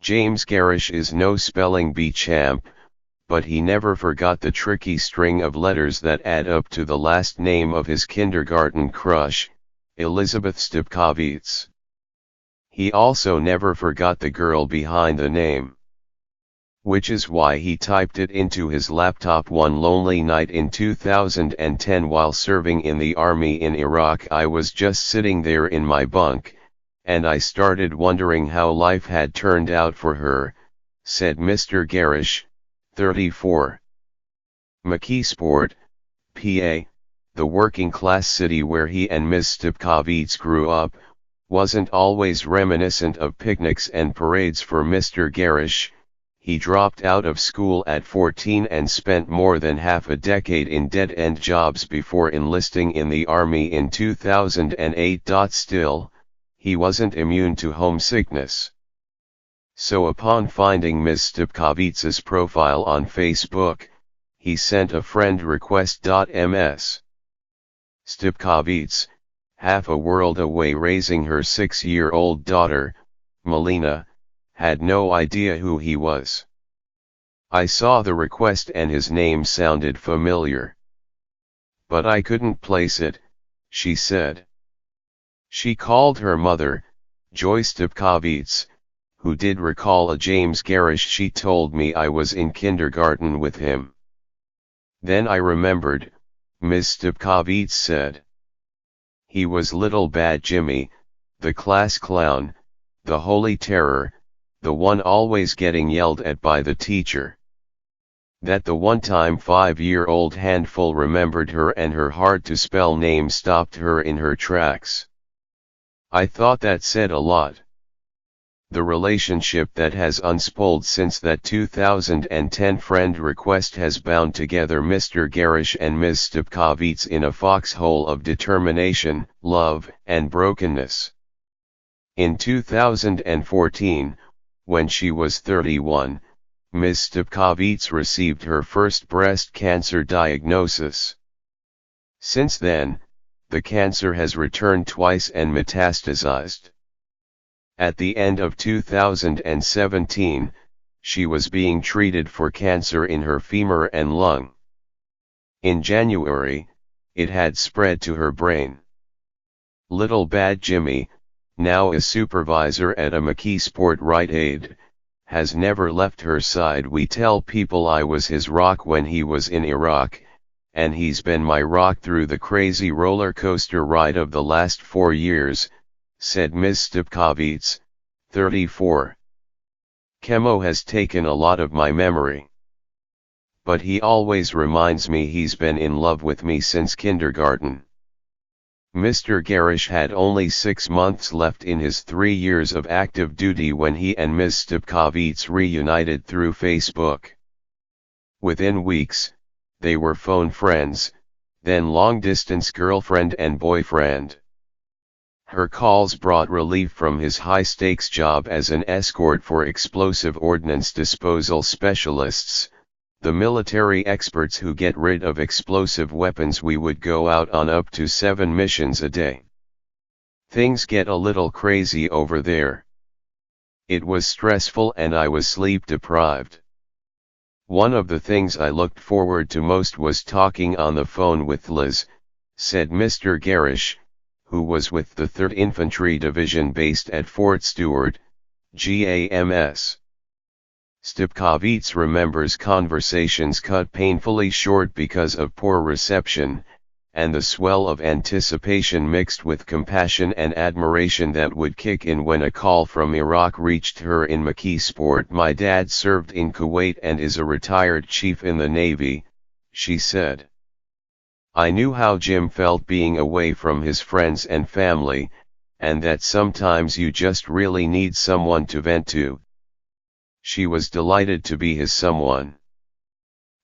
James Garish is no spelling bee champ, but he never forgot the tricky string of letters that add up to the last name of his kindergarten crush, Elizabeth Stipkovitz. He also never forgot the girl behind the name. Which is why he typed it into his laptop one lonely night in 2010 while serving in the army in Iraq. I was just sitting there in my bunk, and I started wondering how life had turned out for her, said Mr. Garish, 34. McKeesport, PA, the working-class city where he and Ms. Stipkovitz grew up, wasn't always reminiscent of picnics and parades for Mr. Garish. He dropped out of school at 14 and spent more than half a decade in dead-end jobs before enlisting in the army in 2008. Still, he wasn't immune to homesickness. So upon finding Ms. Stipkovitz's profile on Facebook, he sent a friend request. Ms. Stipkovitz, half a world away raising her 6-year-old daughter, Melina, had no idea who he was. I saw the request and his name sounded familiar. But I couldn't place it, she said. She called her mother, Joy Stipkovitz, who did recall a James Garish. She told me I was in kindergarten with him. Then I remembered, Ms. Stipkovitz said. He was little bad Jimmy, the class clown, the holy terror, the one always getting yelled at by the teacher. That the one-time 5-year-old handful remembered her and her hard-to-spell name stopped her in her tracks. I thought that said a lot. The relationship that has unspooled since that 2010 friend request has bound together Mr. Garish and Ms. Stipkovitz in a foxhole of determination, love, and brokenness. In 2014, when she was 31, Ms. Stipkovitz received her first breast cancer diagnosis. Since then, the cancer has returned twice and metastasized. At the end of 2017, she was being treated for cancer in her femur and lung. In January, it had spread to her brain. Little bad Jimmy, now a supervisor at a McKeesport Rite Aid, has never left her side. We tell people I was his rock when he was in Iraq, and he's been my rock through the crazy roller coaster ride of the last 4 years, said Ms. Stipkovitz, 34. Chemo has taken a lot of my memory. But he always reminds me he's been in love with me since kindergarten. Mr. Garish had only 6 months left in his 3 years of active duty when he and Ms. Stipkovitz reunited through Facebook. Within weeks, they were phone friends, then long-distance girlfriend and boyfriend. Her calls brought relief from his high-stakes job as an escort for explosive ordnance disposal specialists, the military experts who get rid of explosive weapons. We would go out on up to 7 missions a day. Things get a little crazy over there. It was stressful and I was sleep deprived. One of the things I looked forward to most was talking on the phone with Liz, said Mr. Garish, who was with the 3rd Infantry Division based at Fort Stewart, GAMS. Stipkovitz remembers conversations cut painfully short because of poor reception, and the swell of anticipation mixed with compassion and admiration that would kick in when a call from Iraq reached her in McKeesport. My dad served in Kuwait and is a retired chief in the Navy, she said. I knew how Jim felt being away from his friends and family, and that sometimes you just really need someone to vent to. She was delighted to be his someone.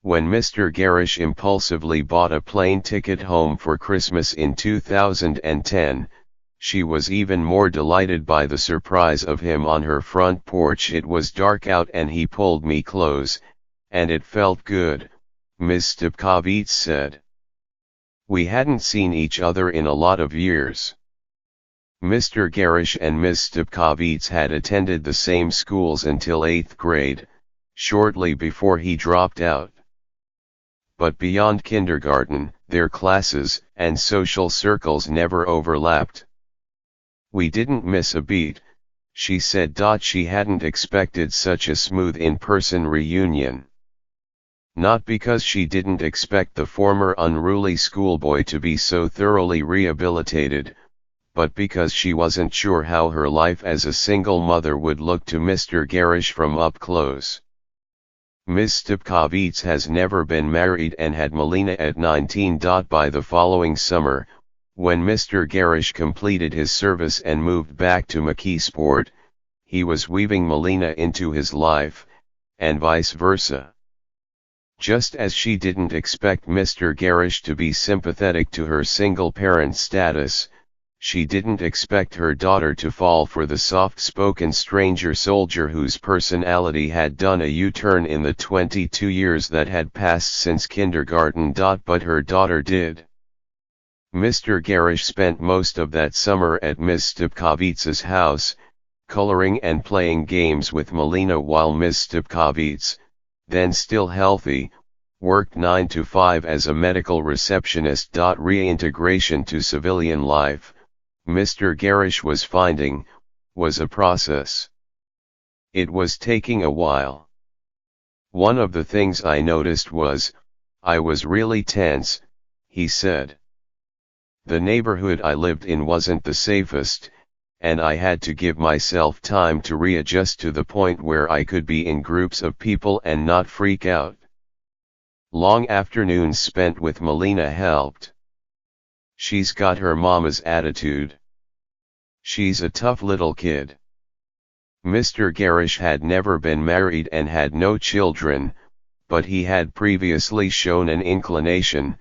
When Mr. Garish impulsively bought a plane ticket home for Christmas in 2010, she was even more delighted by the surprise of him on her front porch. It was dark out and he pulled me close, and it felt good, Ms. Stipkovitz said. We hadn't seen each other in a lot of years. Mr. Garish and Ms. Stupkovits had attended the same schools until 8th grade, shortly before he dropped out. But beyond kindergarten, their classes and social circles never overlapped. "We didn't miss a beat," she said. She hadn't expected such a smooth in-person reunion. Not because she didn't expect the former unruly schoolboy to be so thoroughly rehabilitated, but because she wasn't sure how her life as a single mother would look to Mr. Garish from up close. Ms. Stupkovits has never been married and had Melina at 19. By the following summer, when Mr. Garish completed his service and moved back to McKeesport, he was weaving Melina into his life, and vice versa. Just as she didn't expect Mr. Garish to be sympathetic to her single-parent status, she didn't expect her daughter to fall for the soft-spoken stranger soldier whose personality had done a U-turn in the 22 years that had passed since kindergarten. But her daughter did. Mr. Garish spent most of that summer at Ms. Stupkovits's house, coloring and playing games with Melina while Ms. Stupkovits, then still healthy, worked 9 to 5 as a medical receptionist. Reintegration to civilian life, Mr. Garish was finding, was a process. It was taking a while. "One of the things I noticed was, I was really tense," he said. "The neighborhood I lived in wasn't the safest, and I had to give myself time to readjust to the point where I could be in groups of people and not freak out. Long afternoons spent with Melina helped. She's got her mama's attitude. She's a tough little kid." Mr. Garish had never been married and had no children, but he had previously shown an inclination,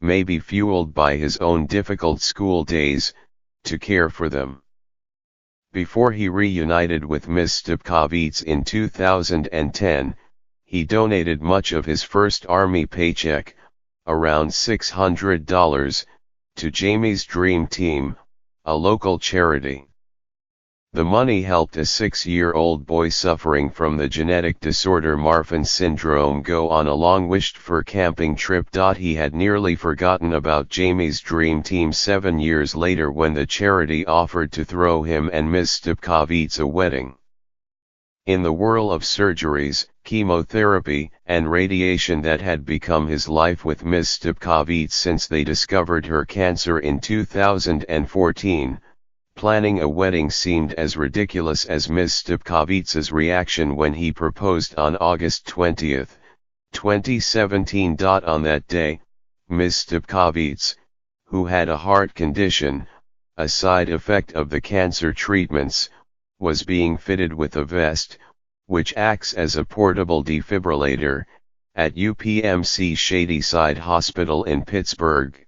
maybe fueled by his own difficult school days, to care for them. Before he reunited with Ms. Stupkovits in 2010, he donated much of his first Army paycheck, around $600, to Jamie's Dream Team, a local charity. The money helped a 6-year-old boy suffering from the genetic disorder Marfan syndrome go on a long-wished-for camping trip. He had nearly forgotten about Jamie's Dream Team 7 years later when the charity offered to throw him and Ms. Stupkovits a wedding. In the whirl of surgeries, chemotherapy, and radiation that had become his life with Ms. Stupkovits since they discovered her cancer in 2014, planning a wedding seemed as ridiculous as Ms. Stupkovits's reaction when he proposed on August 20, 2017. On that day, Ms. Stupkovits, who had a heart condition, a side effect of the cancer treatments, was being fitted with a vest, which acts as a portable defibrillator, at UPMC Shadyside Hospital in Pittsburgh.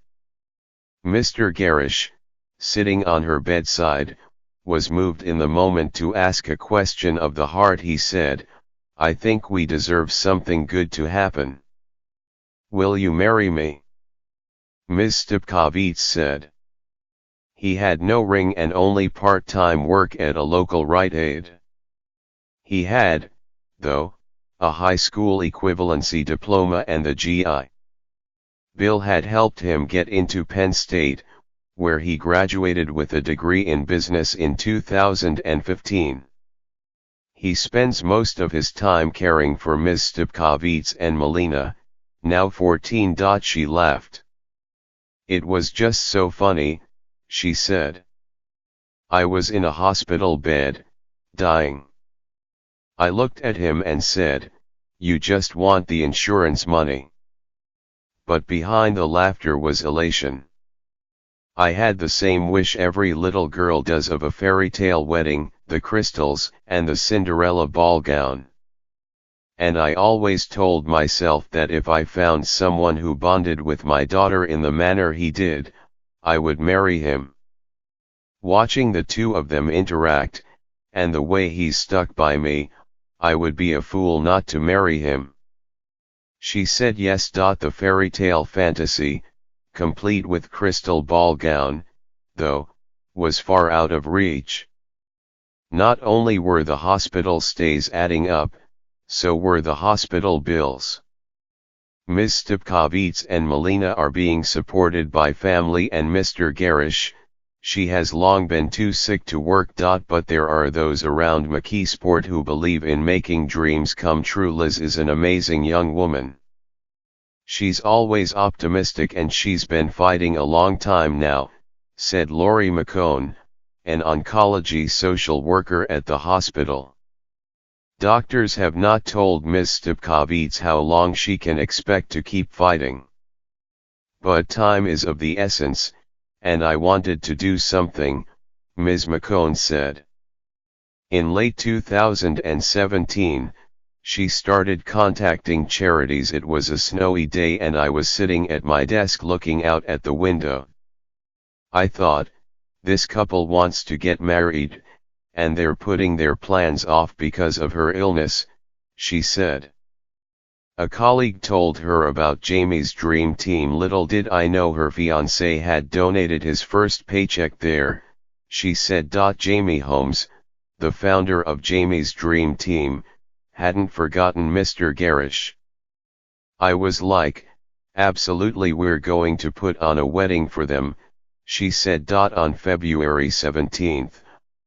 Mr. Garish, sitting on her bedside, was moved in the moment to ask a question of the heart. He said, "I think we deserve something good to happen. Will you marry me?" Ms. Stupkovits said. He had no ring and only part-time work at a local Rite Aid. He had, though, a high school equivalency diploma, and the GI Bill had helped him get into Penn State, where he graduated with a degree in business in 2015. He spends most of his time caring for Ms. Stupkovits and Melina, now 14. She laughed. "It was just so funny," she said. "I was in a hospital bed, dying. I looked at him and said, 'You just want the insurance money.' But behind the laughter was elation. I had the same wish every little girl does of a fairy tale wedding, the crystals, and the Cinderella ball gown. And I always told myself that if I found someone who bonded with my daughter in the manner he did, I would marry him. Watching the two of them interact, and the way he's stuck by me, I would be a fool not to marry him." She said yes. The fairy tale fantasy, complete with crystal ball gown, though, was far out of reach. Not only were the hospital stays adding up, so were the hospital bills. Ms. Stepkovits and Melina are being supported by family and Mr. Garish. She has long been too sick to work. But there are those around McKeesport who believe in making dreams come true. Liz is an amazing young woman. She's always optimistic and she's been fighting a long time now, said Laurie McCone, an oncology social worker at the hospital. Doctors have not told Ms. Stepkovits how long she can expect to keep fighting. But time is of the essence, and I wanted to do something, Ms. McCone said. In late 2017, she started contacting charities. It was a snowy day and I was sitting at my desk looking out at the window. I thought, this couple wants to get married, and they're putting their plans off because of her illness, she said. A colleague told her about Jamie's dream team. Little did I know her fiancé had donated his first paycheck there, she said. Jamie Holmes, the founder of Jamie's dream team, hadn't forgotten Mr. Garish. I was like, absolutely, we're going to put on a wedding for them, she said. On February 17,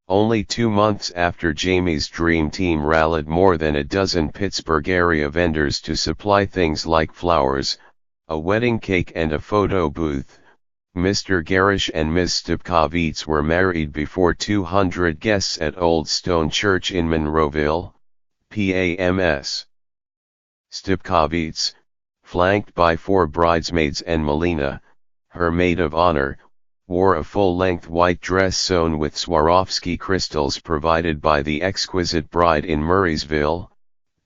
only 2 months after Jamie's dream team rallied more than a dozen Pittsburgh area vendors to supply things like flowers, a wedding cake and a photo booth, Mr. Garish and Ms. Stepkovits were married before 200 guests at Old Stone Church in Monroeville, PAMS. Stepkovits, flanked by 4 bridesmaids and Melina, her maid of honor, wore a full-length white dress sewn with Swarovski crystals provided by the exquisite bride in Murraysville,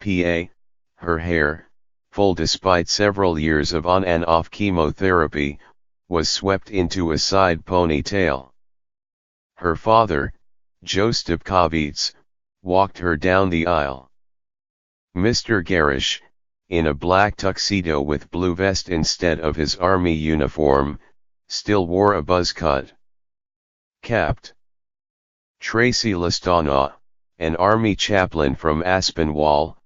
PA. Her hair, full despite several years of on and off chemotherapy, was swept into a side ponytail. Her father, Joe Stepkovits, walked her down the aisle. Mr. Garish, in a black tuxedo with blue vest instead of his army uniform, still wore a buzz cut. Capped. Tracy Lastana, an army chaplain from Aspinwall,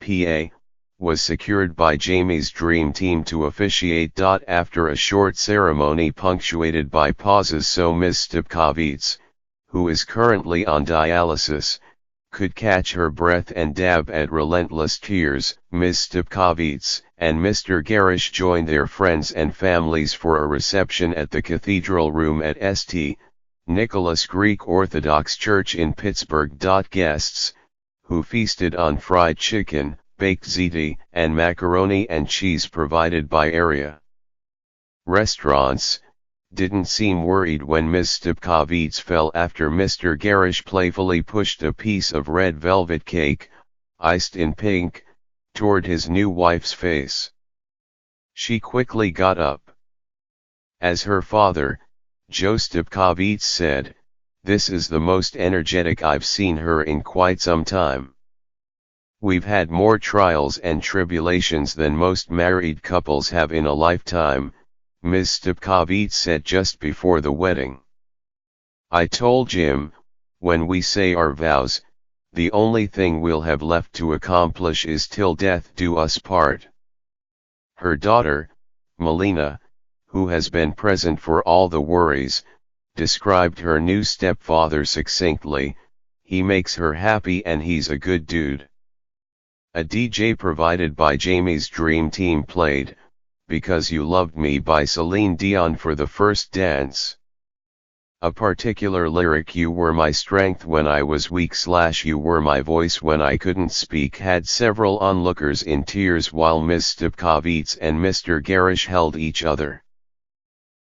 PA, was secured by Jamie's dream team to officiate. After a short ceremony punctuated by pauses so Ms. Stepkovits, who is currently on dialysis, could catch her breath and dab at relentless tears, Ms. Stepkovits and Mr. Garish joined their friends and families for a reception at the Cathedral Room at St. Nicholas Greek Orthodox Church in Pittsburgh. Guests, who feasted on fried chicken, baked ziti, and macaroni and cheese provided by area restaurants, didn't seem worried when Ms. Stepkovits fell after Mr. Garish playfully pushed a piece of red velvet cake, iced in pink, toward his new wife's face. She quickly got up. As her father, Joe Stepkovits said, "This is the most energetic I've seen her in quite some time. We've had more trials and tribulations than most married couples have in a lifetime," Ms. Stepkovits said just before the wedding. "I told Jim, when we say our vows, the only thing we'll have left to accomplish is till death do us part." Her daughter, Melina, who has been present for all the worries, described her new stepfather succinctly, "He makes her happy and he's a good dude." A DJ provided by Jamie's dream team played "Because You Loved Me" by Celine Dion for the first dance. A particular lyric, "You were my strength when I was weak / you were my voice when I couldn't speak," had several onlookers in tears while Ms. Stepkovits and Mr. Garish held each other.